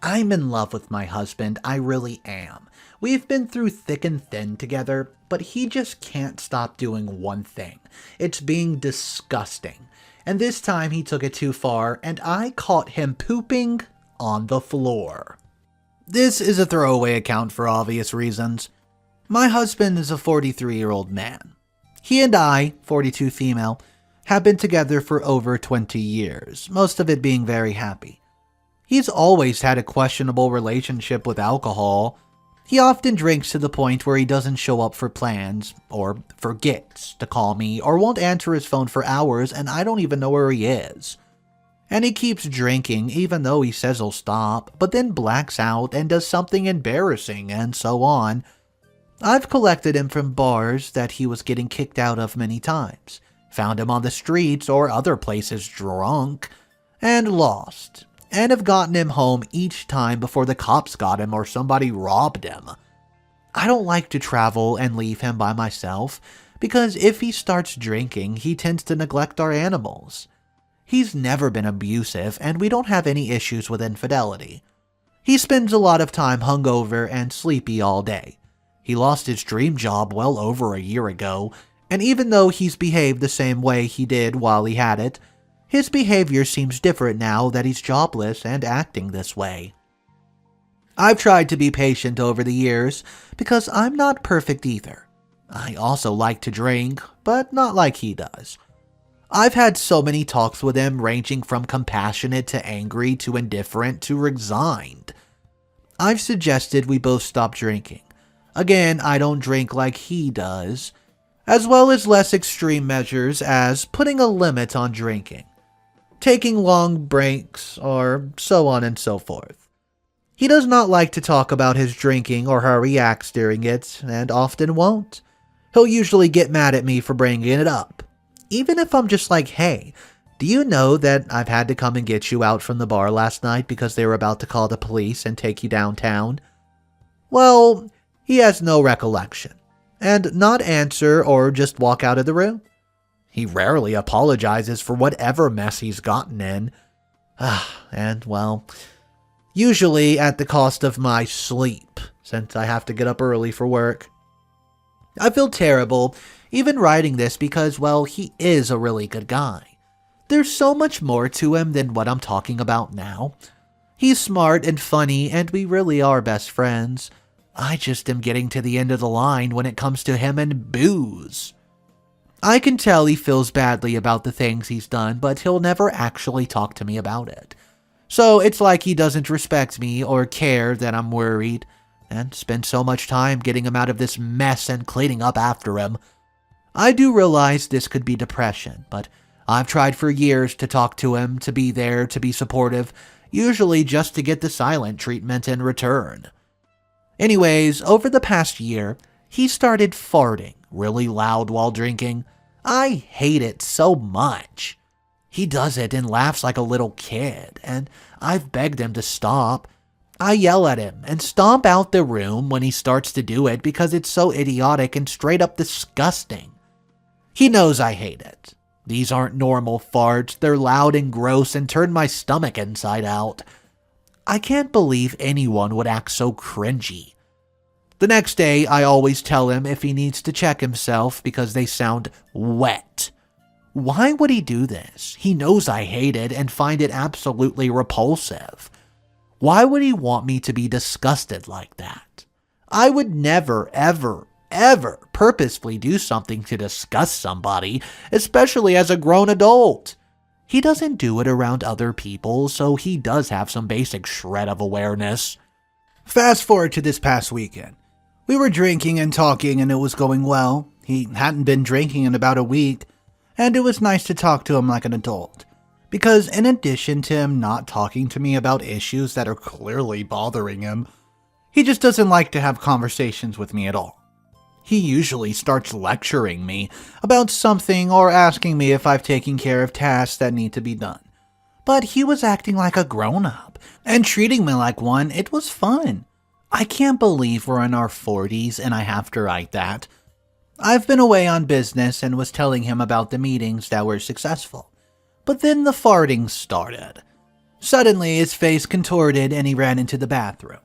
I'm in love with my husband, I really am. We've been through thick and thin together, but he just can't stop doing one thing. It's being disgusting. And this time he took it too far, and I caught him pooping on the floor. This is a throwaway account for obvious reasons. My husband is a 43-year-old man. He and I, 42 female, have been together for over 20 years, most of it being very happy. He's always had a questionable relationship with alcohol. He often drinks to the point where he doesn't show up for plans, or forgets to call me, or won't answer his phone for hours, and I don't even know where he is. And he keeps drinking even though he says he'll stop, but then blacks out and does something embarrassing, and so on. I've collected him from bars that he was getting kicked out of many times, found him on the streets or other places drunk, and lost, and have gotten him home each time before the cops got him or somebody robbed him. I don't like to travel and leave him by myself, because if he starts drinking, he tends to neglect our animals. He's never been abusive, and we don't have any issues with infidelity. He spends a lot of time hungover and sleepy all day. He lost his dream job well over a year ago, and even though he's behaved the same way he did while he had it, his behavior seems different now that he's jobless and acting this way. I've tried to be patient over the years, because I'm not perfect either. I also like to drink, but not like he does. I've had so many talks with him ranging from compassionate to angry to indifferent to resigned. I've suggested we both stop drinking. Again, I don't drink like he does, as well as less extreme measures as putting a limit on drinking, taking long breaks, or so on and so forth. He does not like to talk about his drinking or how he acts during it, and often won't. He'll usually get mad at me for bringing it up. Even if I'm just like, hey, do you know that I've had to come and get you out from the bar last night because they were about to call the police and take you downtown? Well, he has no recollection, and not answer or just walk out of the room. He rarely apologizes for whatever mess he's gotten in. And, well, usually at the cost of my sleep, since I have to get up early for work. I feel terrible even writing this because, well, he is a really good guy. There's so much more to him than what I'm talking about now. He's smart and funny, and we really are best friends. I just am getting to the end of the line when it comes to him and booze. I can tell he feels badly about the things he's done, but he'll never actually talk to me about it. So it's like he doesn't respect me or care that I'm worried, and spend so much time getting him out of this mess and cleaning up after him. I do realize this could be depression, but I've tried for years to talk to him, to be there, to be supportive, usually just to get the silent treatment in return. Anyways, over the past year, he started farting really loud while drinking. I hate it so much. He does it and laughs like a little kid, and I've begged him to stop. I yell at him and stomp out the room when he starts to do it because it's so idiotic and straight up disgusting. He knows I hate it. These aren't normal farts, they're loud and gross and turn my stomach inside out. I can't believe anyone would act so cringy. The next day, I always tell him if he needs to check himself because they sound wet. Why would he do this? He knows I hate it and find it absolutely repulsive. Why would he want me to be disgusted like that? I would never, ever, ever purposefully do something to disgust somebody, especially as a grown adult. He doesn't do it around other people, so he does have some basic shred of awareness. Fast forward to this past weekend. We were drinking and talking and it was going well. He hadn't been drinking in about a week, and it was nice to talk to him like an adult. Because in addition to him not talking to me about issues that are clearly bothering him, he just doesn't like to have conversations with me at all. He usually starts lecturing me about something or asking me if I've taken care of tasks that need to be done. But he was acting like a grown-up and treating me like one. It was fun. I can't believe we're in our 40s and I have to write that. I've been away on business and was telling him about the meetings that were successful. But then the farting started. Suddenly, his face contorted and he ran into the bathroom.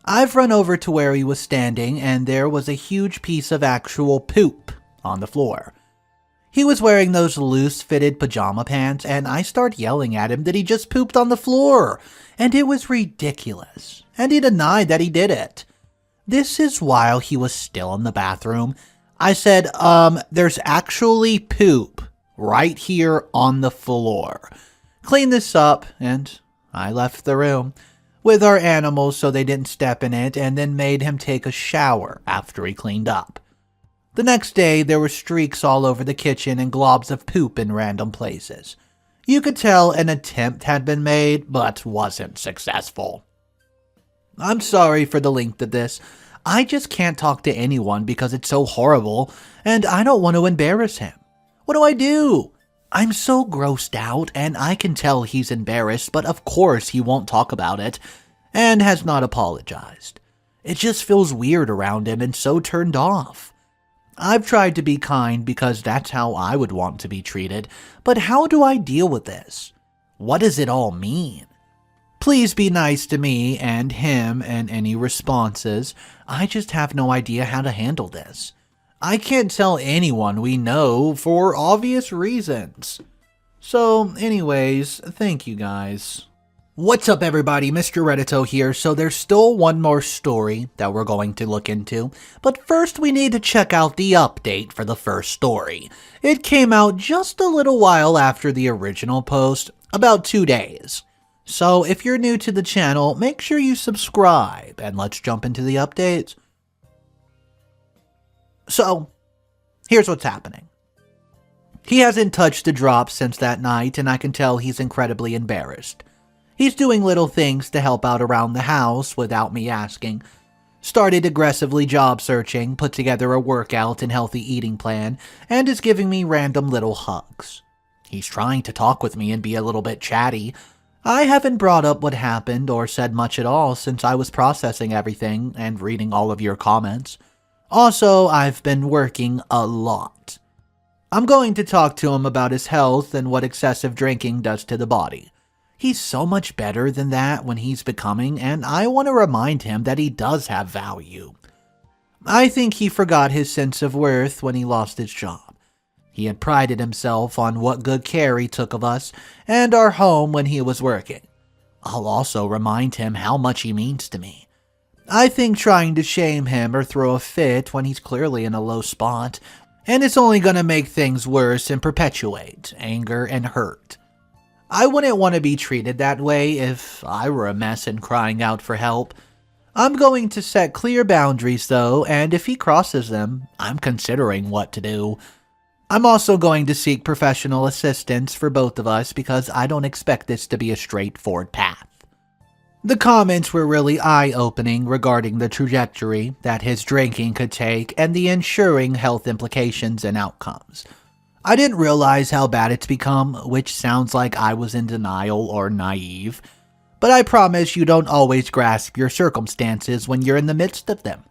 I've run over to where he was standing, and there was a huge piece of actual poop on the floor. He was wearing those loose-fitted pajama pants, and I start yelling at him that he just pooped on the floor, and it was ridiculous, and he denied that he did it. This is while he was still in the bathroom. I said, there's actually poop right here on the floor. Clean this up, and I left the room with our animals so they didn't step in it, and then made him take a shower after he cleaned up. The next day, there were streaks all over the kitchen and globs of poop in random places. You could tell an attempt had been made, but wasn't successful. I'm sorry for the length of this. I just can't talk to anyone because it's so horrible, and I don't want to embarrass him. What do I do? I'm so grossed out, and I can tell he's embarrassed, but of course he won't talk about it, and has not apologized. It just feels weird around him and so turned off. I've tried to be kind because that's how I would want to be treated, but how do I deal with this? What does it all mean? Please be nice to me and him and any responses. I just have no idea how to handle this. I can't tell anyone we know for obvious reasons. So, anyways, thank you guys. What's up everybody, Mr. Reddito here. So there's still one more story that we're going to look into, but first we need to check out the update for the first story. It came out just a little while after the original post, about 2 days. So if you're new to the channel, make sure you subscribe, and let's jump into the updates. So, here's what's happening. He hasn't touched a drop since that night, and I can tell he's incredibly embarrassed. He's doing little things to help out around the house without me asking. Started aggressively job searching, put together a workout and healthy eating plan, and is giving me random little hugs. He's trying to talk with me and be a little bit chatty. I haven't brought up what happened or said much at all since I was processing everything and reading all of your comments. Also, I've been working a lot. I'm going to talk to him about his health and what excessive drinking does to the body. He's so much better than that when he's becoming, and I want to remind him that he does have value. I think he forgot his sense of worth when he lost his job. He had prided himself on what good care he took of us and our home when he was working. I'll also remind him how much he means to me. I think trying to shame him or throw a fit when he's clearly in a low spot, and it's only going to make things worse and perpetuate anger and hurt. I wouldn't want to be treated that way if I were a mess and crying out for help. I'm going to set clear boundaries though, and if he crosses them, I'm considering what to do. I'm also going to seek professional assistance for both of us because I don't expect this to be a straightforward path. The comments were really eye-opening regarding the trajectory that his drinking could take and the ensuing health implications and outcomes. I didn't realize how bad it's become, which sounds like I was in denial or naive, but I promise you don't always grasp your circumstances when you're in the midst of them.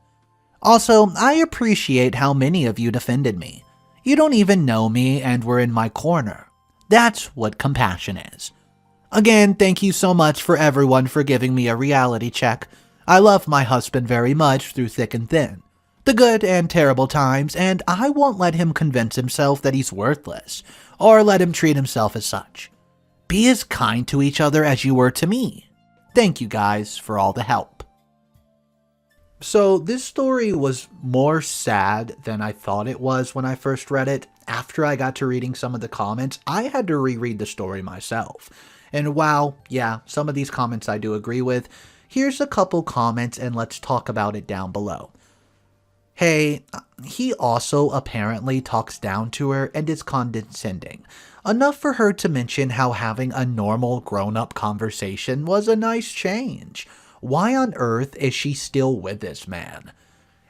Also, I appreciate how many of you defended me. You don't even know me and were in my corner. That's what compassion is. Again, thank you so much for everyone for giving me a reality check. I love my husband very much through thick and thin. The good and terrible times, and I won't let him convince himself that he's worthless, or let him treat himself as such. Be as kind to each other as you were to me. Thank you guys for all the help. So this story was more sad than I thought it was when I first read it. After I got to reading some of the comments, I had to reread the story myself. And wow, yeah, some of these comments I do agree with. Here's a couple comments and let's talk about it down below. Hey, he also apparently talks down to her and is condescending. Enough for her to mention how having a normal grown-up conversation was a nice change. Why on earth is she still with this man?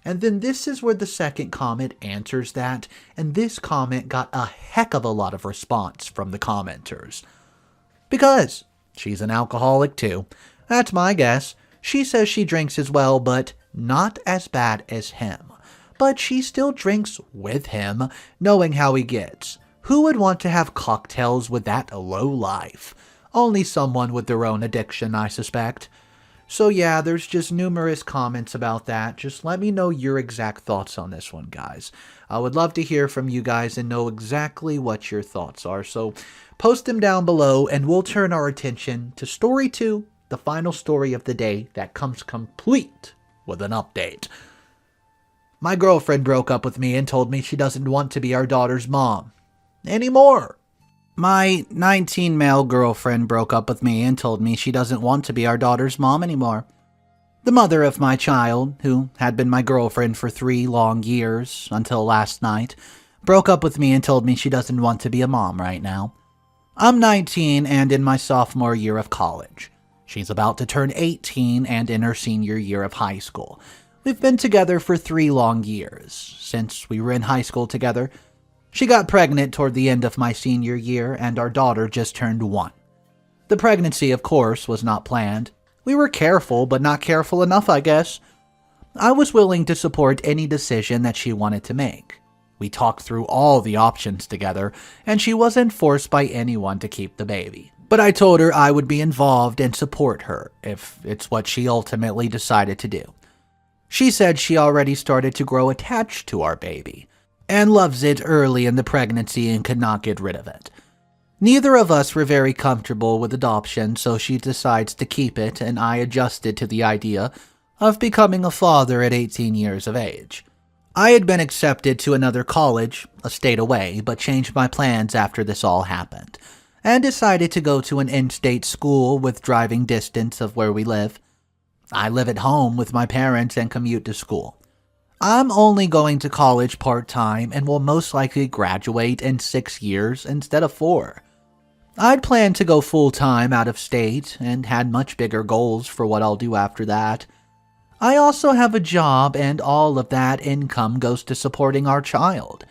And then this is where the second comment answers that, and this comment got a heck of a lot of response from the commenters. Because she's an alcoholic too. That's my guess. She says she drinks as well, but not as bad as him. But she still drinks with him, knowing how he gets. Who would want to have cocktails with that lowlife? Only someone with their own addiction, I suspect. So yeah, there's just numerous comments about that. Just let me know your exact thoughts on this one, guys. I would love to hear from you guys and know exactly what your thoughts are. So post them down below and we'll turn our attention to story 2, the final story of the day that comes complete with an update. My girlfriend broke up with me and told me she doesn't want to be our daughter's mom anymore. My 19 male girlfriend broke up with me and told me she doesn't want to be our daughter's mom anymore. The mother of my child, who had been my girlfriend for 3 long years until last night, broke up with me and told me she doesn't want to be a mom right now. I'm 19 and in my sophomore year of college. She's about to turn 18 and in her senior year of high school. We've been together for 3 long years, since we were in high school together. She got pregnant toward the end of my senior year, and our daughter just turned 1. The pregnancy, of course, was not planned. We were careful, but not careful enough, I guess. I was willing to support any decision that she wanted to make. We talked through all the options together, and she wasn't forced by anyone to keep the baby. But I told her I would be involved and support her, if it's what she ultimately decided to do. She said she already started to grow attached to our baby, and loves it early in the pregnancy and could not get rid of it. Neither of us were very comfortable with adoption, so she decides to keep it, and I adjusted to the idea of becoming a father at 18 years of age. I had been accepted to another college, a state away, but changed my plans after this all happened, and decided to go to an in-state school with driving distance of where we live. I live at home with my parents and commute to school. I'm only going to college part-time and will most likely graduate in 6 years instead of 4. I'd planned to go full-time out of state and had much bigger goals for what I'll do after that. I also have a job and all of that income goes to supporting our child.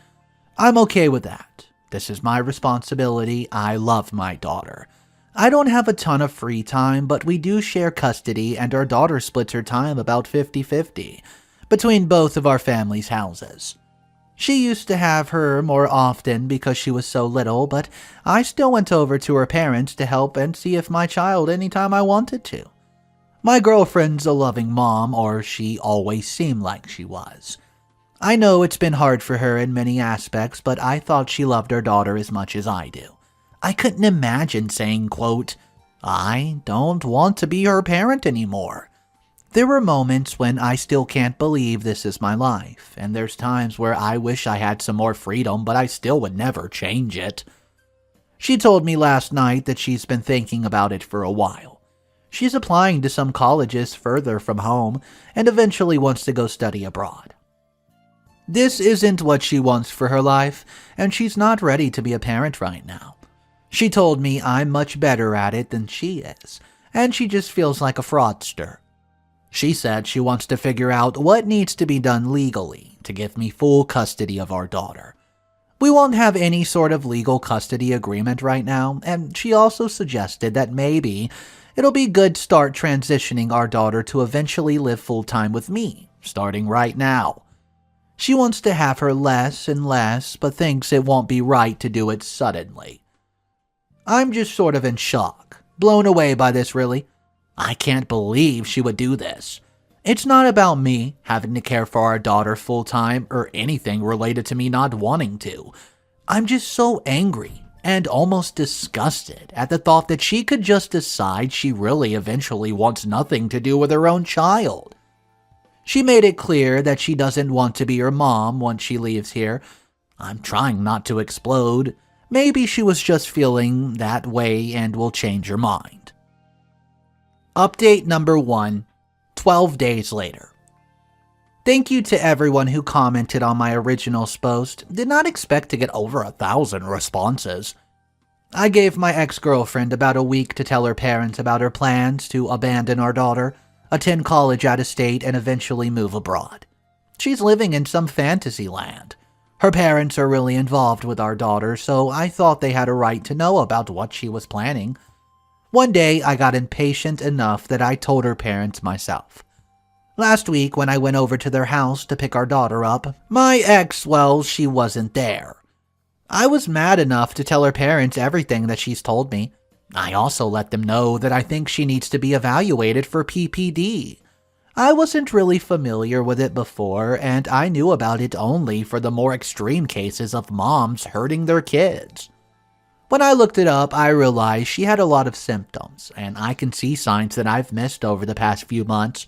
I'm okay with that. This is my responsibility. I love my daughter. I don't have a ton of free time, but we do share custody and our daughter splits her time about 50-50. Between both of our families' houses. She used to have her more often because she was so little, but I still went over to her parents to help and see if my child anytime I wanted to. My girlfriend's a loving mom, or she always seemed like she was. I know it's been hard for her in many aspects, but I thought she loved her daughter as much as I do. I couldn't imagine saying, quote, I don't want to be her parent anymore. There were moments when I still can't believe this is my life, and there's times where I wish I had some more freedom, but I still would never change it. She told me last night that she's been thinking about it for a while. She's applying to some colleges further from home, and eventually wants to go study abroad. This isn't what she wants for her life, and she's not ready to be a parent right now. She told me I'm much better at it than she is, and she just feels like a fraudster. She said she wants to figure out what needs to be done legally to give me full custody of our daughter. We won't have any sort of legal custody agreement right now, and she also suggested that maybe it'll be good to start transitioning our daughter to eventually live full-time with me, starting right now. She wants to have her less and less, but thinks it won't be right to do it suddenly. I'm just sort of in shock, blown away by this really. I can't believe she would do this. It's not about me having to care for our daughter full-time or anything related to me not wanting to. I'm just so angry and almost disgusted at the thought that she could just decide she really eventually wants nothing to do with her own child. She made it clear that she doesn't want to be her mom once she leaves here. I'm trying not to explode. Maybe she was just feeling that way and will change her mind. Update number 1, 12 days later. Thank you to everyone who commented on my original post. Did not expect to get over 1,000 responses. I gave my ex-girlfriend about a week to tell her parents about her plans to abandon our daughter, attend college out of state, and eventually move abroad. She's living in some fantasy land. Her parents are really involved with our daughter, so I thought they had a right to know about what she was planning. One day, I got impatient enough that I told her parents myself. Last week, when I went over to their house to pick our daughter up, my ex, well, she wasn't there. I was mad enough to tell her parents everything that she's told me. I also let them know that I think she needs to be evaluated for PPD. I wasn't really familiar with it before, and I knew about it only for the more extreme cases of moms hurting their kids. When I looked it up, I realized she had a lot of symptoms, and I can see signs that I've missed over the past few months.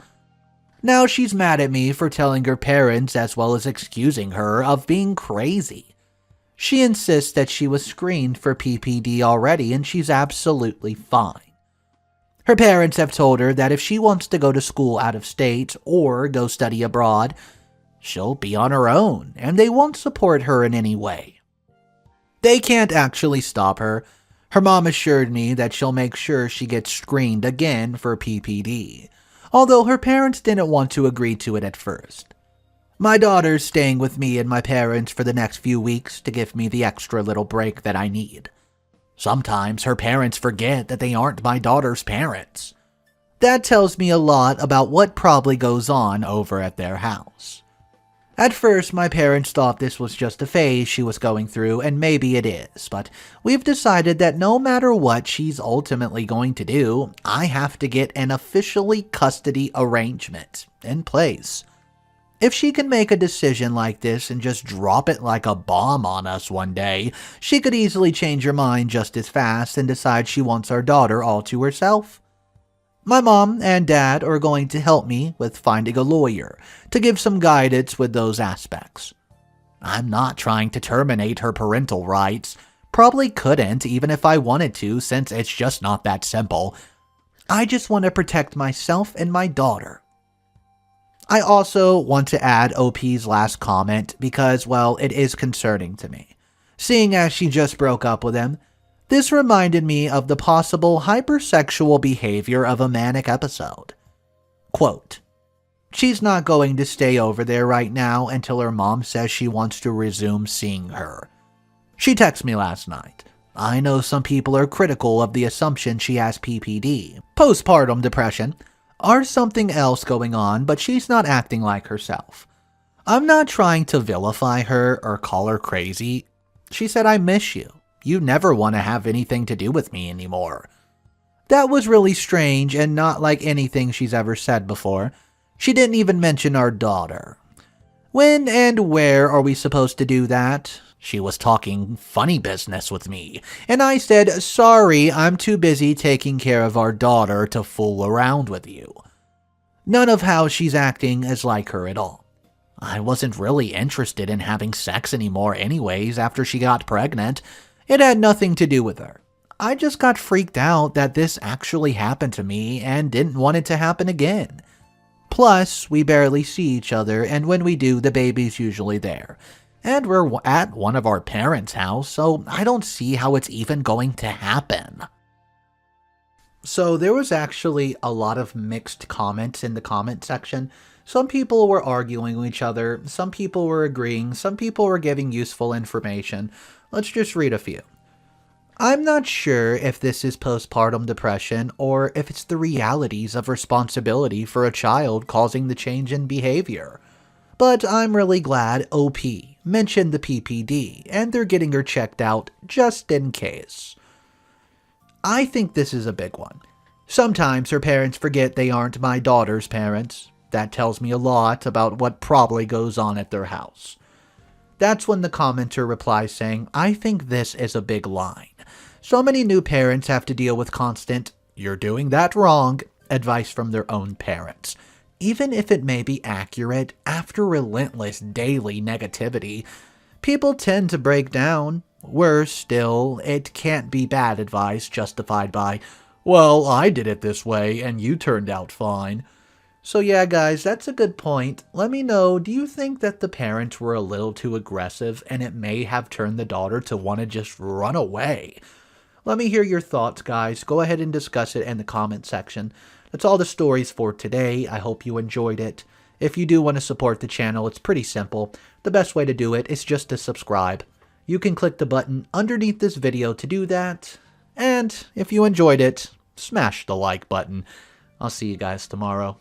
Now she's mad at me for telling her parents as well as excusing her of being crazy. She insists that she was screened for PPD already and she's absolutely fine. Her parents have told her that if she wants to go to school out of state or go study abroad, she'll be on her own and they won't support her in any way. They can't actually stop her. Her mom assured me that she'll make sure she gets screened again for PPD, although her parents didn't want to agree to it at first. My daughter's staying with me and my parents for the next few weeks to give me the extra little break that I need. Sometimes her parents forget that they aren't my daughter's parents. That tells me a lot about what probably goes on over at their house. At first, my parents thought this was just a phase she was going through, and maybe it is, but we've decided that no matter what she's ultimately going to do, I have to get an officially custody arrangement in place. If she can make a decision like this and just drop it like a bomb on us one day, she could easily change her mind just as fast and decide she wants our daughter all to herself. My mom and dad are going to help me with finding a lawyer to give some guidance with those aspects. I'm not trying to terminate her parental rights. Probably couldn't even if I wanted to, since it's just not that simple. I just want to protect myself and my daughter. I also want to add OP's last comment because, well, it is concerning to me. Seeing as she just broke up with him, this reminded me of the possible hypersexual behavior of a manic episode. Quote, she's not going to stay over there right now until her mom says she wants to resume seeing her. She texted me last night. I know some people are critical of the assumption she has PPD, postpartum depression, or something else going on, but she's not acting like herself. I'm not trying to vilify her or call her crazy. She said, I miss you. You never want to have anything to do with me anymore. That was really strange and not like anything she's ever said before. She didn't even mention our daughter. When and where are we supposed to do that? She was talking funny business with me, and I said, sorry, I'm too busy taking care of our daughter to fool around with you. None of how she's acting is like her at all. I wasn't really interested in having sex anymore anyways after she got pregnant. It had nothing to do with her. I just got freaked out that this actually happened to me and didn't want it to happen again. Plus, we barely see each other, and when we do, the baby's usually there. And we're at one of our parents' house, so I don't see how it's even going to happen. So there was actually a lot of mixed comments in the comment section. Some people were arguing with each other, some people were agreeing, some people were giving useful information. Let's just read a few. I'm not sure if this is postpartum depression or if it's the realities of responsibility for a child causing the change in behavior. But I'm really glad OP mentioned the PPD and they're getting her checked out just in case. I think this is a big one. Sometimes her parents forget they aren't my daughter's parents. That tells me a lot about what probably goes on at their house. That's when the commenter replies saying, I think this is a big line. So many new parents have to deal with constant, you're doing that wrong, advice from their own parents. Even if it may be accurate, after relentless daily negativity, people tend to break down. Worse still, it can't be bad advice justified by, well, I did it this way and you turned out fine. So yeah, guys, that's a good point. Let me know, do you think that the parents were a little too aggressive and it may have turned the daughter to want to just run away? Let me hear your thoughts, guys. Go ahead and discuss it in the comment section. That's all the stories for today. I hope you enjoyed it. If you do want to support the channel, it's pretty simple. The best way to do it is just to subscribe. You can click the button underneath this video to do that. And if you enjoyed it, smash the like button. I'll see you guys tomorrow.